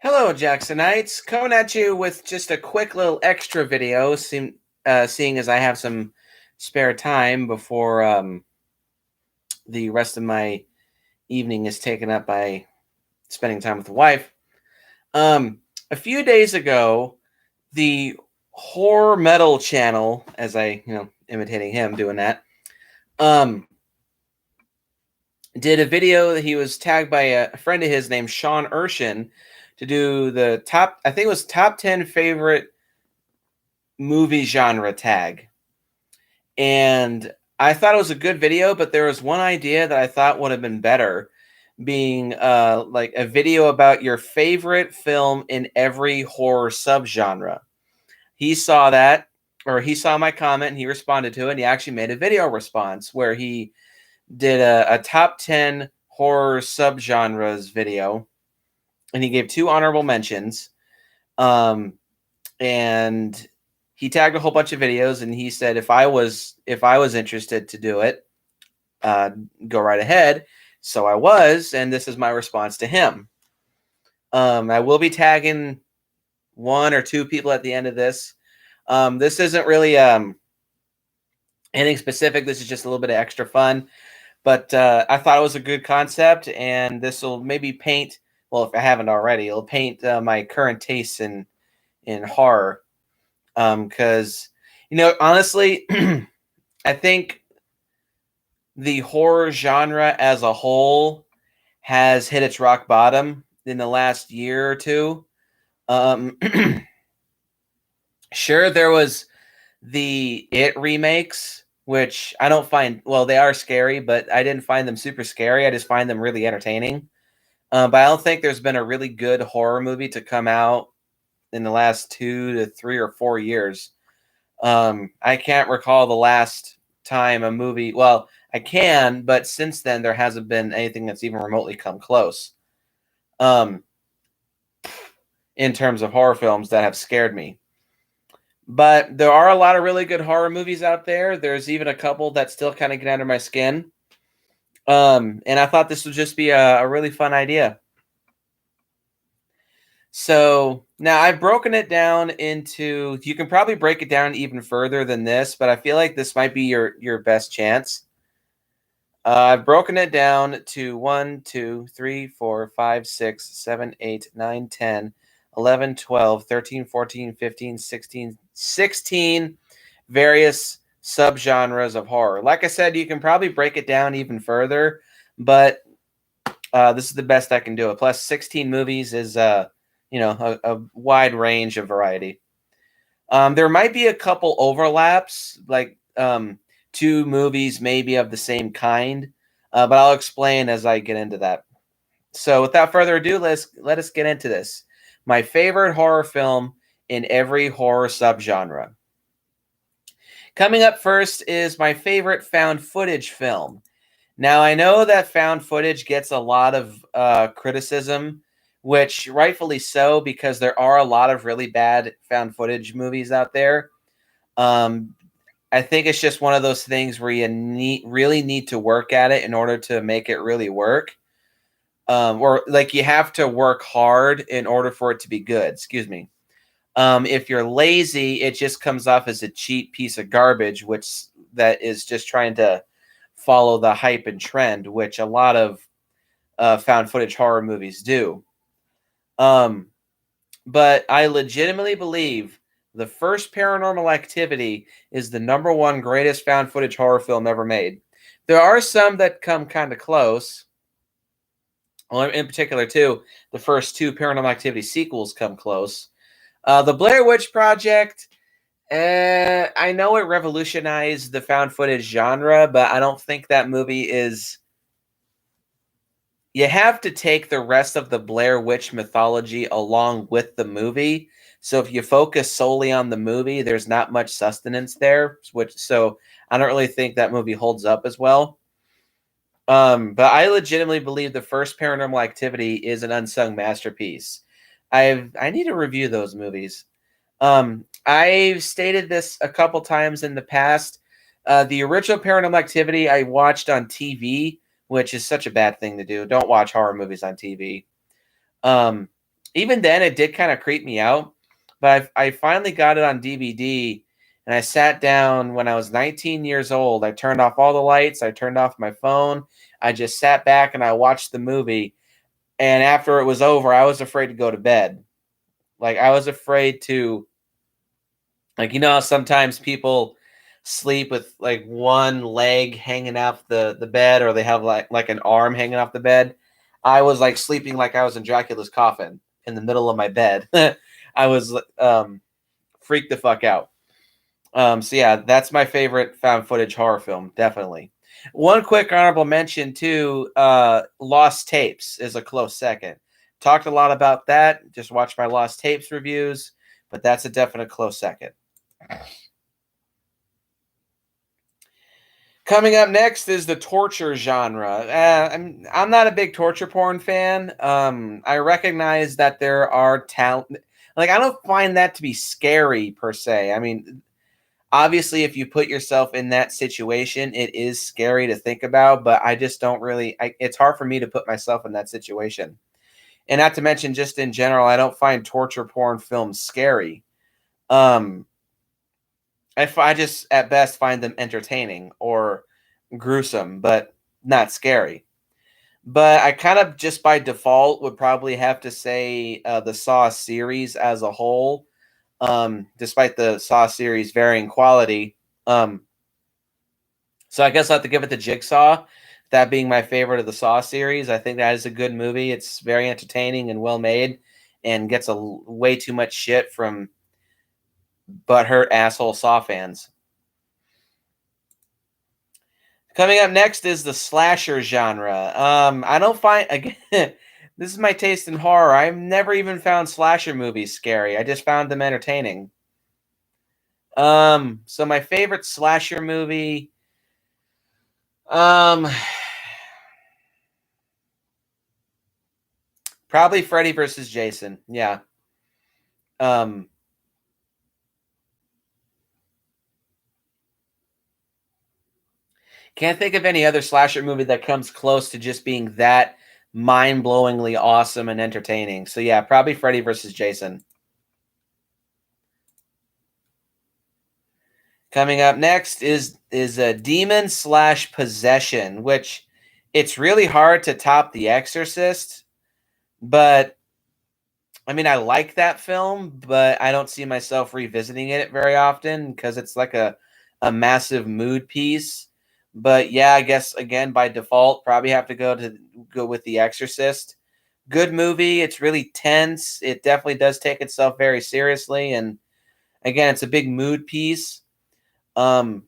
Hello, Jacksonites. Coming at you with just a quick little extra video, seeing as I have some spare time before the rest of my evening is taken up by spending time with the wife. A few days ago, the horror metal channel, as imitating him doing that, um, did a video that he was tagged by a friend of his named Sean Urshan to do the top, I think it was top 10 favorite movie genre tag. And I thought it was a good video, but there was one idea that I thought would have been better, being like a video about your favorite film in every horror subgenre. He saw that, or he saw my comment, and he responded to it, and he actually made a video response where he did a top 10 horror subgenres video, and he gave 2 honorable mentions. And he tagged a whole bunch of videos, and he said if I was interested to do it, go right ahead. So I was, and this is my response to him. I will be tagging 1 or 2 people at the end of this. This isn't really anything specific. This is just a little bit of extra fun. But I thought it was a good concept, and this will maybe paint, well, if I haven't already, it'll paint my current tastes in horror. Because, honestly, I think the horror genre as a whole has hit its rock bottom in the last year or two. Sure, there was the It remakes, which I don't find, well, they are scary, but I didn't find them super scary. I just find them really entertaining. But I don't think there's been a really good horror movie to come out in the last 2 to 3 or 4 years. I can't recall the last time a movie, well, I can, but since then there hasn't been anything that's even remotely come close. In terms of horror films that have scared me. But there are a lot of really good horror movies out there. There's even a couple that still kind of get under my skin. And I thought this would just be a really fun idea. So now I've broken it down into, you can probably break it down even further than this, but I feel like this might be your best chance. I've broken it down to 1, 2, 3, 4, 5, 6, 7, 8, 9, 10, 11, 12, 13, 14, 15, 16 various subgenres of horror. Like I said, you can probably break it down even further, but this is the best I can do it. Plus 16 movies is a wide range of variety. There might be a couple overlaps, like 2 movies maybe of the same kind, but I'll explain as I get into that. So without further ado, let us get into this. My favorite horror film in every horror subgenre. Coming up first is my favorite found footage film. Now, I know that found footage gets a lot of criticism, which rightfully so, because there are a lot of really bad found footage movies out there. I think it's just one of those things where you really need to work at it in order to make it really work. Or like you have to work hard in order for it to be good. Excuse me. If you're lazy, it just comes off as a cheap piece of garbage, that is just trying to follow the hype and trend, which a lot of found footage horror movies do. But I legitimately believe the first Paranormal Activity is the #1 greatest found footage horror film ever made. There are some that come kind of close. Well, in particular, too, the first 2 Paranormal Activity sequels come close. The Blair Witch Project, I know it revolutionized the found footage genre, but I don't think that movie is... You have to take the rest of the Blair Witch mythology along with the movie. So if you focus solely on the movie, there's not much sustenance there, so I don't really think that movie holds up as well. But I legitimately believe the first Paranormal Activity is an unsung masterpiece. I need to review those movies. I've stated this a couple times in the past. The original Paranormal Activity I watched on TV, which is such a bad thing to do. Don't watch horror movies on TV. even then it did kind of creep me out. But I finally got it on DVD, and I sat down when I was 19 years old. I turned off all the lights. I turned off my phone. I just sat back and I watched the movie. And after it was over, I was afraid to go to bed. Like I was afraid to, like, you know how sometimes people sleep with like one leg hanging off the bed, or they have like an arm hanging off the bed. I was like sleeping like I was in Dracula's coffin in the middle of my bed. I was freaked the fuck out. So yeah, that's my favorite found footage horror film, definitely. One quick honorable mention too, Lost Tapes is a close second. Talked a lot about that. Just watch my Lost Tapes reviews, but that's a definite close second. Coming up next is the torture genre. I'm not a big torture porn fan. I recognize that there are talent. Like I don't find that to be scary per se. I mean, obviously, if you put yourself in that situation, it is scary to think about. But I just don't really. It's hard for me to put myself in that situation. And not to mention, just in general, I don't find torture porn films scary. Um, I just at best find them entertaining or gruesome, but not scary. But I kind of just by default would probably have to say the Saw series as a whole, despite the Saw series varying quality. So I guess I'll have to give it to Jigsaw, that being my favorite of the Saw series. I think that is a good movie. It's very entertaining and well made, and gets way too much shit from butthurt asshole Saw fans. Coming up next is the slasher genre. I don't find again. This is my taste in horror. I've never even found slasher movies scary. I just found them entertaining. So my favorite slasher movie, um, probably Freddy versus Jason. Yeah. Um, can't think of any other slasher movie that comes close to just being that mind-blowingly awesome and entertaining. So yeah, probably Freddy versus Jason. Coming up next is a demon slash possession, which it's really hard to top The Exorcist, but I mean I like that film, but I don't see myself revisiting it very often because it's like a massive mood piece. But yeah, I guess again by default probably have to go with The Exorcist. Good movie. It's really tense. It definitely does take itself very seriously, and again, it's a big mood piece. Um,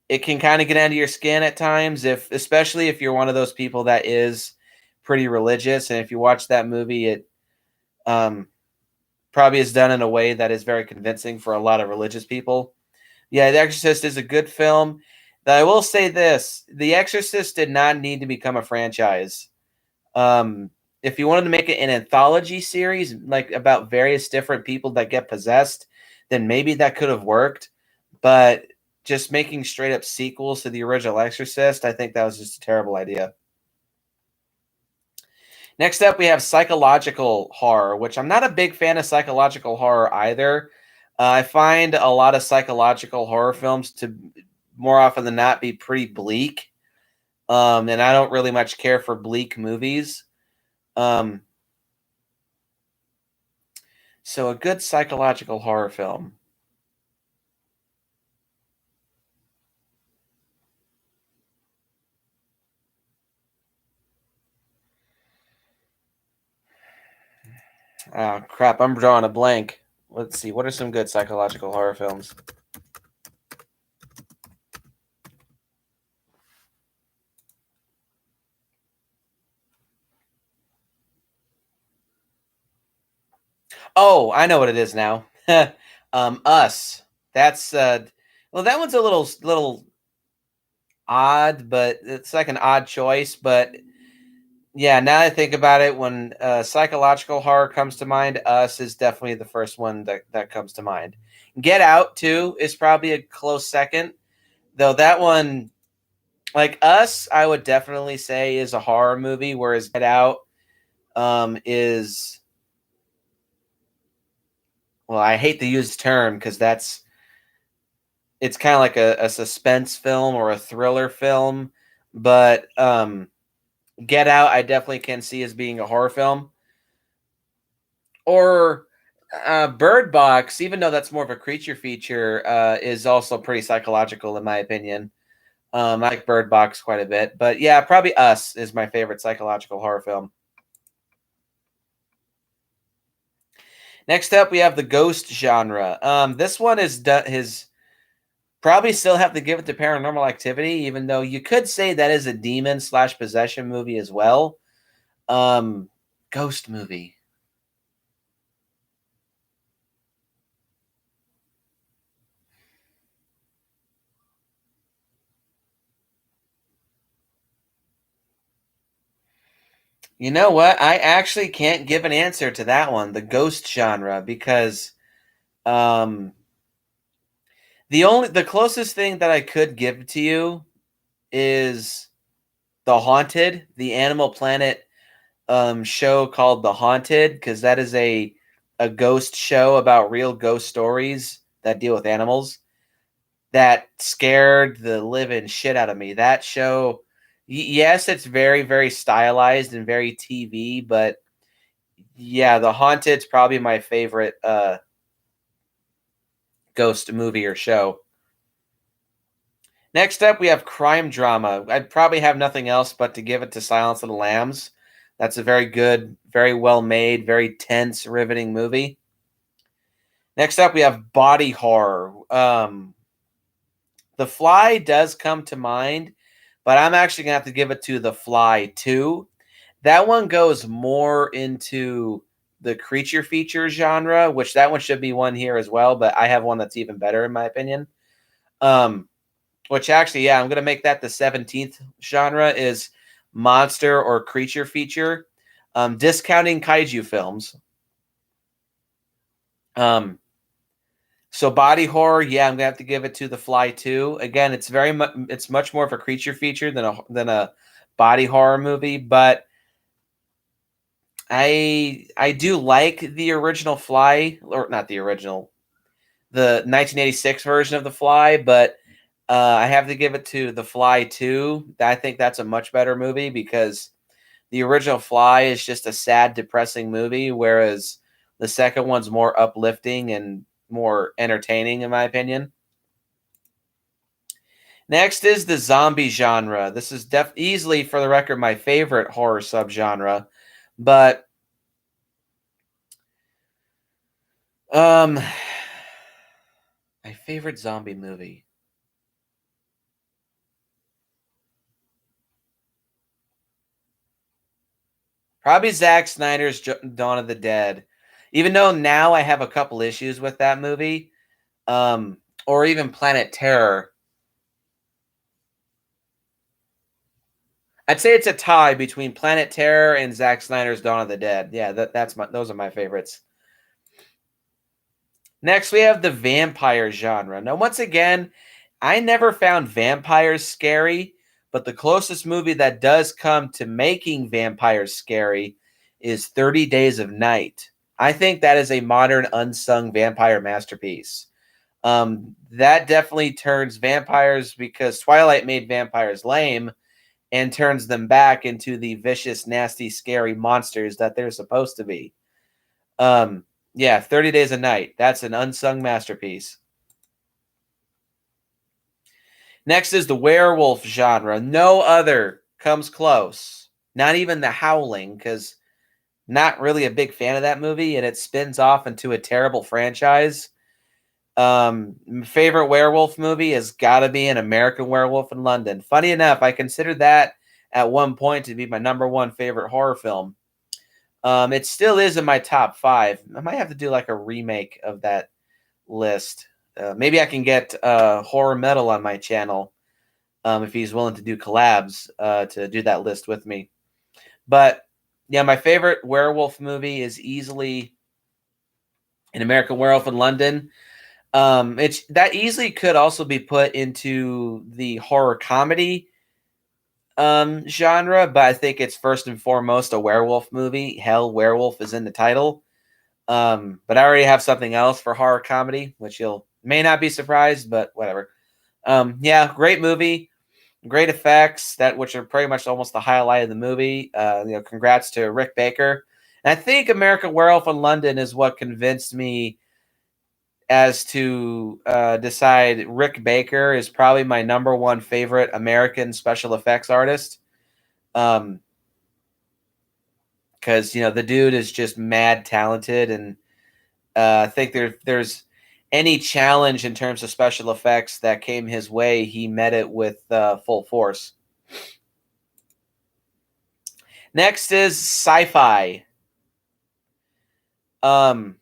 it can kind of get under your skin at times, if especially if you're one of those people that is pretty religious, and if you watch that movie, it um, probably is done in a way that is very convincing for a lot of religious people. Yeah, The Exorcist is a good film. I will say this: The Exorcist did not need to become a franchise. Um, if you wanted to make it an anthology series, like about various different people that get possessed, then maybe that could have worked. But just making straight up sequels to the original Exorcist, I think that was just a terrible idea. Next up, we have psychological horror, which I'm not a big fan of psychological horror either. I find a lot of psychological horror films to more often than not be pretty bleak. And I don't really much care for bleak movies. Um, so a good psychological horror film. Oh, crap, I'm drawing a blank. Let's see. What are some good psychological horror films? Oh, I know what it is now. Us. That's well, that one's a little odd, but it's like an odd choice. But yeah, now that I think about it, when psychological horror comes to mind, Us is definitely the first one that comes to mind. Get Out too is probably a close second, though that one, like Us, I would definitely say is a horror movie, whereas Get Out is well, I hate to use the term because it's kind of like a suspense film or a thriller film, but Get Out, I definitely can see as being a horror film. Or Bird Box, even though that's more of a creature feature, is also pretty psychological in my opinion. I like Bird Box quite a bit, but yeah, probably Us is my favorite psychological horror film. Next up, we have the ghost genre. This one is his probably still have to give it to Paranormal Activity, even though you could say that is a demon slash possession movie as well. Um, Ghost movie. You know what? I actually can't give an answer to that one, the ghost genre, because um, the closest thing that I could give to you is The Haunted, the Animal Planet show called The Haunted, because that is a ghost show about real ghost stories that deal with animals. That scared the living shit out of me. That show, yes, it's very, very stylized and very TV, but yeah, The Haunted's probably my favorite ghost movie or show. Next up, we have crime drama. I'd probably have nothing else but to give it to Silence of the Lambs. That's a very good, very well made, very tense, riveting movie. Next up, we have body horror. The Fly does come to mind, but I'm actually gonna have to give it to The Fly 2. That one goes more into the creature feature genre, which that one should be one here as well, but I have one that's even better in my opinion. Um, which actually, yeah, I'm gonna make that the 17th genre is monster or creature feature. Discounting kaiju films. Um, so body horror, yeah, I'm gonna have to give it to The Fly 2. Again, it's very much it's much more of a creature feature than a body horror movie, but I do like the original Fly, or not the original, the 1986 version of The Fly, but I have to give it to The Fly 2. I think that's a much better movie because the original Fly is just a sad, depressing movie, whereas the second one's more uplifting and more entertaining, in my opinion. Next is the zombie genre. This is easily, for the record, my favorite horror subgenre, but um, my favorite zombie movie. Probably Zack Snyder's Dawn of the Dead. Even though now I have a couple issues with that movie, or even Planet Terror. I'd say it's a tie between Planet Terror and Zack Snyder's Dawn of the Dead. Yeah, those are my favorites. Next, we have the vampire genre. Now, once again, I never found vampires scary, but the closest movie that does come to making vampires scary is 30 Days of Night. I think that is a modern unsung vampire masterpiece. That definitely turns vampires, because Twilight made vampires lame, and turns them back into the vicious, nasty, scary monsters that they're supposed to be. Um, yeah, 30 Days a Night. That's an unsung masterpiece. Next is the werewolf genre. No other comes close. Not even The Howling, because not really a big fan of that movie, and it spins off into a terrible franchise. Favorite werewolf movie has got to be An American Werewolf in London. Funny enough, I considered that at one point to be my number one favorite horror film. It still is in my top 5. I might have to do like a remake of that list. Maybe I can get Horror Metal on my channel if he's willing to do collabs to do that list with me. But yeah, my favorite werewolf movie is easily An American Werewolf in London. It's that easily could also be put into the horror comedy genre, but I think it's first and foremost a werewolf movie. Hell, werewolf is in the title. But I already have something else for horror comedy, which you'll may not be surprised, but whatever. Yeah, great movie, great effects that which are pretty much almost the highlight of the movie. Congrats to Rick Baker. And I think American Werewolf in London is what convinced me as to decide Rick Baker is probably my number one favorite American special effects artist. Because the dude is just mad talented, and I think there's any challenge in terms of special effects that came his way, he met it with full force. Next is SciFi. Um,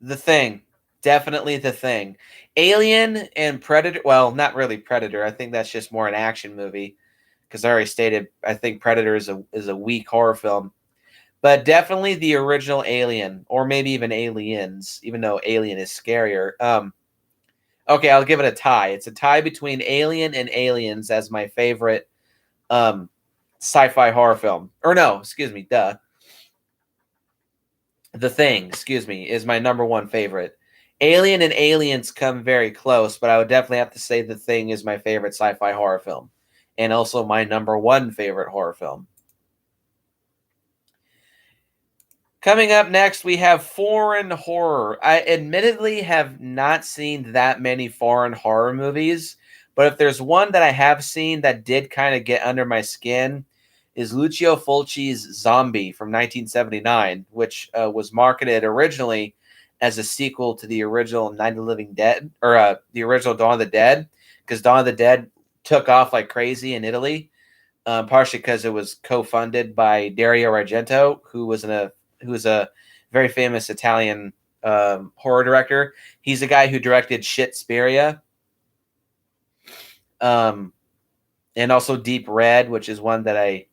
The Thing, definitely The Thing. Alien and Predator. Well, not really Predator. I think that's just more an action movie. Because I already stated, I think Predator is a weak horror film. But definitely the original Alien, or maybe even Aliens, even though Alien is scarier. Okay, I'll give it a tie. It's a tie between Alien and Aliens as my favorite sci-fi horror film. Or no, excuse me, duh. The Thing, excuse me, is my number one favorite. Alien and Aliens come very close, but I would definitely have to say The Thing is my favorite sci-fi horror film, and also my number one favorite horror film. Coming up next, we have foreign horror. I admittedly have not seen that many foreign horror movies, but if there's one that I have seen that did kind of get under my skin, is Lucio Fulci's Zombie from 1979, which was marketed originally as a sequel to the original Night of the Living Dead, or the original Dawn of the Dead, because Dawn of the Dead took off like crazy in Italy, partially because it was co-funded by Dario Argento, who was a very famous Italian horror director. He's the guy who directed Shitsperia, and also Deep Red, which is one that I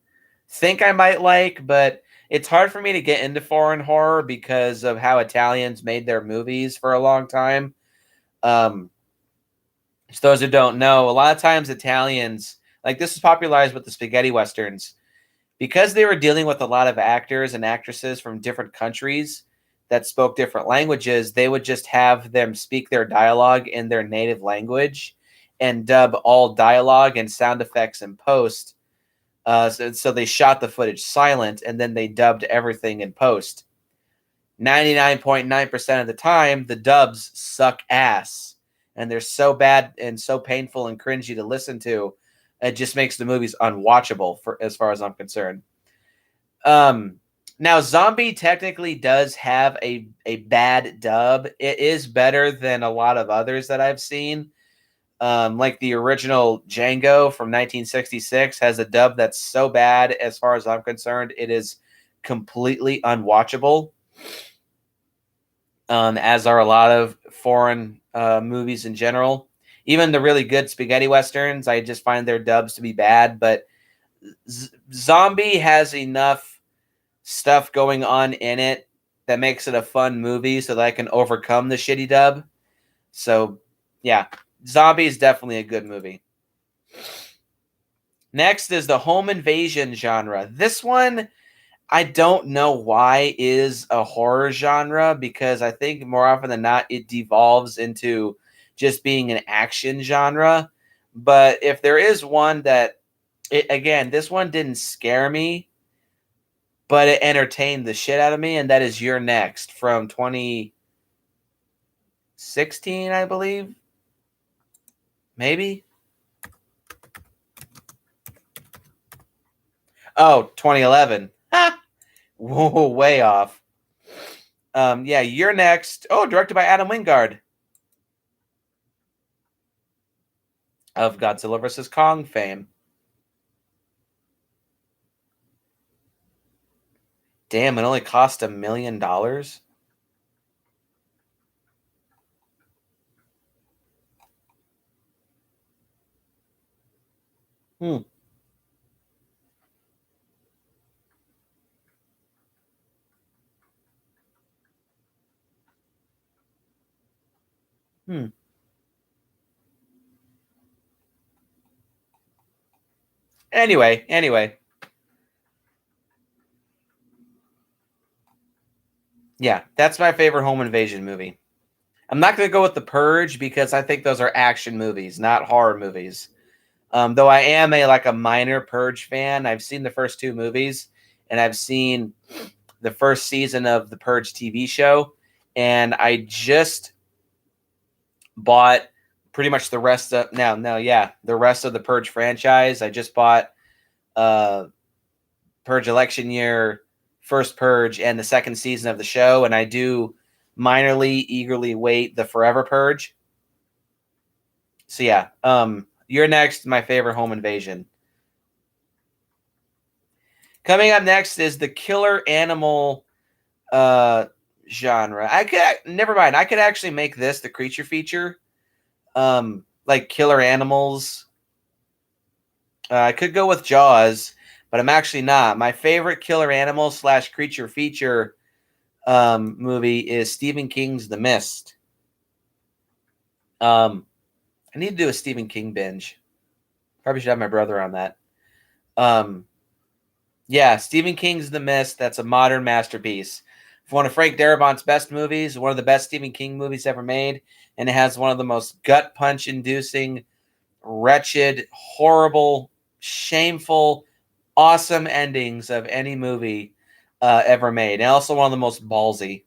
think I might like, but it's hard for me to get into foreign horror because of how Italians made their movies for a long time. To those who don't know, a lot of times Italians, like this is popularized with the spaghetti westerns, because they were dealing with a lot of actors and actresses from different countries that spoke different languages. They would just have them speak their dialogue in their native language and dub all dialogue and sound effects in post. So they shot the footage silent, and then they dubbed everything in post. 99.9% of the time, the dubs suck ass, and they're so bad and so painful and cringy to listen to. It just makes the movies unwatchable, for as far as I'm concerned. Now Zombie technically does have a bad dub. It is better than a lot of others that I've seen. Like the original Django from 1966 has a dub that's so bad, as far as I'm concerned, it is completely unwatchable. As are a lot of foreign movies in general. Even the really good spaghetti westerns, I just find their dubs to be bad. But Zombie has enough stuff going on in it that makes it a fun movie so that I can overcome the shitty dub. So, yeah, Zombie is definitely a good movie. Next is the home invasion genre. This one, I don't know why is a horror genre, because I think more often than not it devolves into just being an action genre. But if there is one that again, this one didn't scare me, but it entertained the shit out of me, and that is You're Next from 2016, I believe. Maybe. Oh, 2011. Ha! Whoa, way off. Yeah, You're Next. Oh, directed by Adam Wingard of Godzilla vs. Kong fame. Damn, it only cost $1 million. Hmm. Hmm. Anyway. Yeah, that's my favorite home invasion movie. I'm not going to go with The Purge because I think those are action movies, not horror movies. Though I am a minor Purge fan. I've seen the first two movies, and I've seen the first season of the Purge TV show, and I just bought pretty much the rest of the rest of the Purge franchise. I just bought Purge Election Year, First Purge, and the second season of the show, and I do minorly eagerly wait the Forever Purge. So yeah, you're next. My favorite home invasion. Coming up next is the killer animal genre. I could never mind. I could actually make this the creature feature. Like killer animals. I could go with Jaws, but I'm actually not. My favorite killer animal / creature feature movie is Stephen King's The Mist. I need to do a Stephen King binge. Probably should have my brother on that. Yeah, Stephen King's The Mist. That's a modern masterpiece. It's one of Frank Darabont's best movies, one of the best Stephen King movies ever made, and it has one of the most gut punch inducing, wretched, horrible, shameful, awesome endings of any movie ever made, and also one of the most ballsy.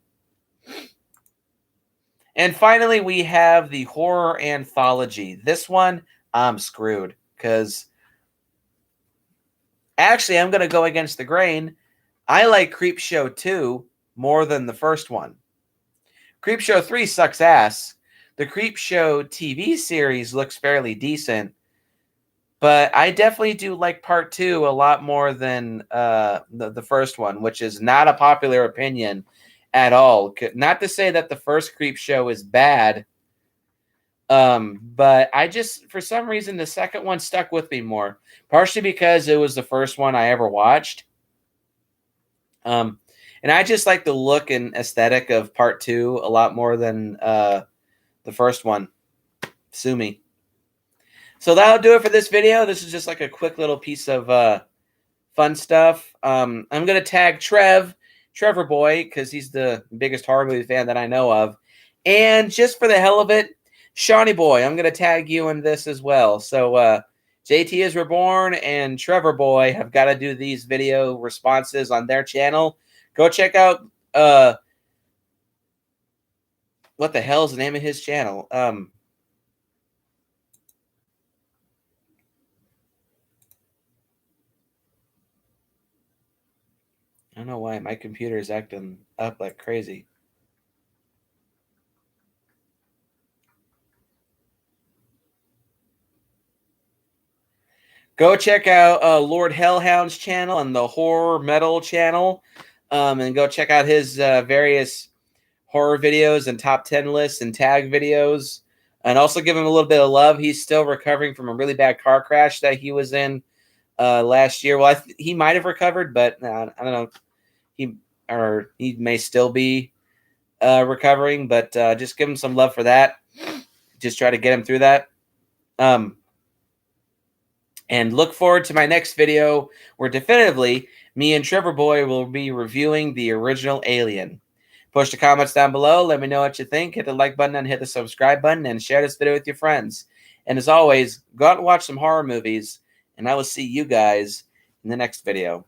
And finally, we have the horror anthology. This one, I'm screwed because actually, I'm going to go against the grain. I like Creepshow 2 more than the first one. Creepshow 3 sucks ass. The Creepshow TV series looks fairly decent, but I definitely do like part 2 a lot more than the first one, which is not a popular opinion at all. Not to say that the first Creepshow is bad, but I just, for some reason, the second one stuck with me more, partially because it was the first one I ever watched. And I just like the look and aesthetic of part 2 a lot more than the first one. Sue me. So that'll do it for this video. This is just like a quick little piece of fun stuff. I'm going to tag Trevor Boy, because he's the biggest horror movie fan that I know of. And just for the hell of it, Shawnee Boy, I'm going to tag you in this as well. So JT is Reborn and Trevor Boy have got to do these video responses on their channel. Go check out what the hell is the name of his channel? I don't know why my computer is acting up like crazy. Go check out Lord Hellhound's channel and the Horror Metal channel. And go check out his various horror videos and top 10 lists and tag videos. And also give him a little bit of love. He's still recovering from a really bad car crash that he was in last year. Well, he might have recovered, but I don't know. He may still be recovering, but just give him some love for that. Just try to get him through that. And look forward to my next video where definitively me and Trevor Boy will be reviewing the original Alien. Push the comments down below. Let me know what you think. Hit the like button and hit the subscribe button and share this video with your friends. And as always, go out and watch some horror movies. And I will see you guys in the next video.